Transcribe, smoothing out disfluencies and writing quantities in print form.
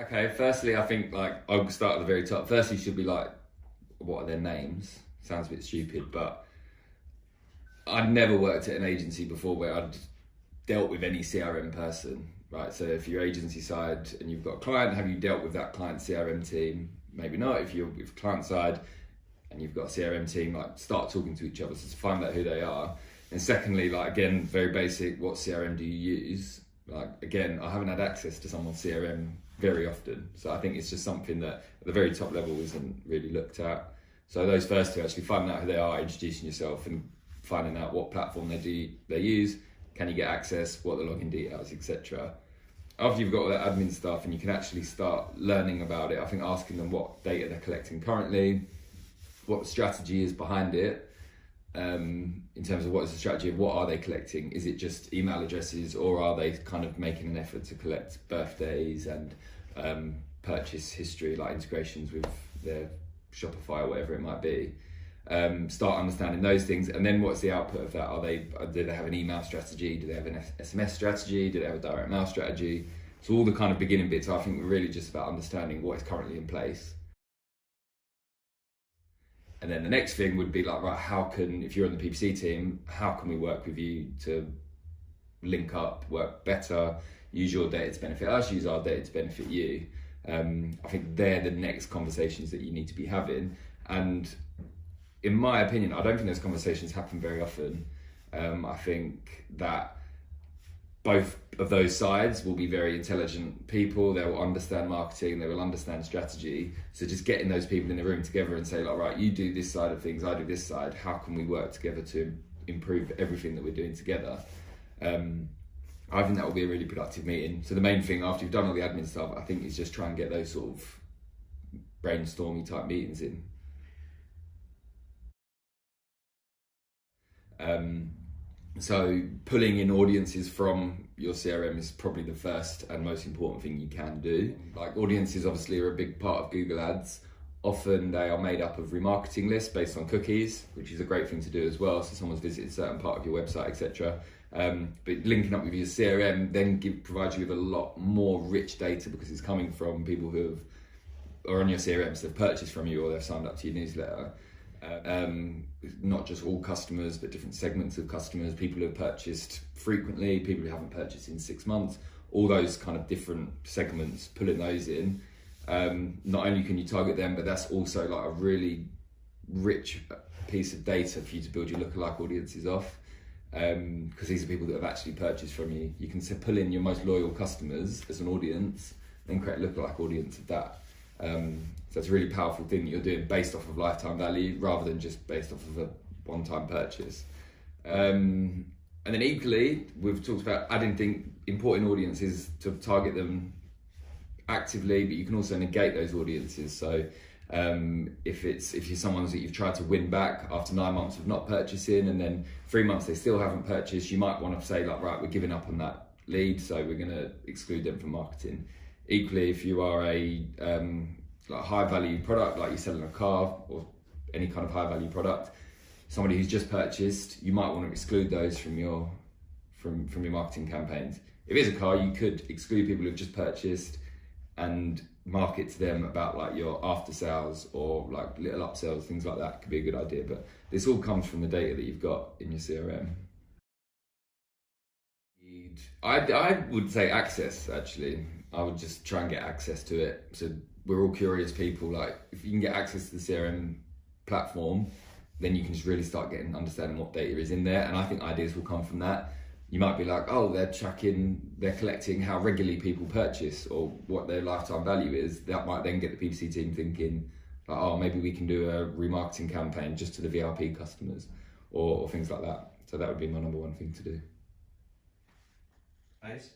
Okay, firstly, I think I'll start at the very top. Firstly, should be like, what are their names? Sounds a bit stupid, but I'd never worked at an agency before where I'd dealt with any CRM person, right? So if you're agency side and you've got a client, have you dealt with that client CRM team? Maybe not. If you're with client side and you've got a CRM team, start talking to each other, so to find out who they are. And secondly, again, very basic, what CRM do you use? Again, I haven't had access to someone's CRM very often. So I think it's just something that at the very top level isn't really looked at. So those first two, actually finding out who they are, introducing yourself and finding out what platform they use, can you get access, what are the login details, etc. After you've got all that admin stuff and you can actually start learning about it, I think asking them what data they're collecting currently, what the strategy is behind it, in terms of what is the strategy of what are they collecting? Is it just email addresses, or are they kind of making an effort to collect birthdays and purchase history, like integrations with their Shopify or whatever it might be? Start understanding those things, and then what's the output of that? Do they have an email strategy? Do they have an SMS strategy? Do they have a direct mail strategy? So all the kind of beginning bits, I think, we're really just about understanding what is currently in place. And then the next thing would be right, if you're on the PPC team, how can we work with you to link up, work better, use your data to benefit us, use our data to benefit you? I think they're the next conversations that you need to be having. And in my opinion, I don't think those conversations happen very often. I think that both of those sides will be very intelligent people. They will understand marketing, they will understand strategy. So just getting those people in the room together and say, right, you do this side of things, I do this side. How can we work together to improve everything that we're doing together? I think that will be a really productive meeting. So the main thing after you've done all the admin stuff, I think, is just try and get those sort of brainstormy type meetings in. So pulling in audiences from your CRM is probably the first and most important thing you can do. Audiences obviously are a big part of Google Ads. Often they are made up of remarketing lists based on cookies, which is a great thing to do as well. So someone's visited a certain part of your website, etc. But linking up with your CRM then provides you with a lot more rich data, because it's coming from people who are on your CRM, so they've purchased from you or they've signed up to your newsletter. Not just all customers, but different segments of customers, people who have purchased frequently, people who haven't purchased in 6 months, all those kind of different segments, pulling those in. Not only can you target them, but that's also a really rich piece of data for you to build your lookalike audiences off, because these are people that have actually purchased from you. You can pull in your most loyal customers as an audience, then create a lookalike audience of that. So it's a really powerful thing that you're doing based off of lifetime value rather than just based off of a one-time purchase. And then equally, we've talked about importing audiences to target them actively, but you can also negate those audiences. So if you're someone that you've tried to win back after 9 months of not purchasing, and then 3 months they still haven't purchased, you might want to say right, we're giving up on that lead, so we're going to exclude them from marketing. Equally, if you are a high value product, like you're selling a car or any kind of high value product, somebody who's just purchased, you might want to exclude those from your marketing campaigns. If it's a car, you could exclude people who've just purchased and market to them about your after sales or little upsells, things like that could be a good idea. But this all comes from the data that you've got in your CRM. I would say access, actually. I would just try and get access to it. So we're all curious people. If you can get access to the CRM platform, then you can just really start understanding what data is in there. And I think ideas will come from that. You might be they're collecting how regularly people purchase or what their lifetime value is. That might then get the PPC team thinking, maybe we can do a remarketing campaign just to the VIP customers or things like that. So that would be my number one thing to do. Nice.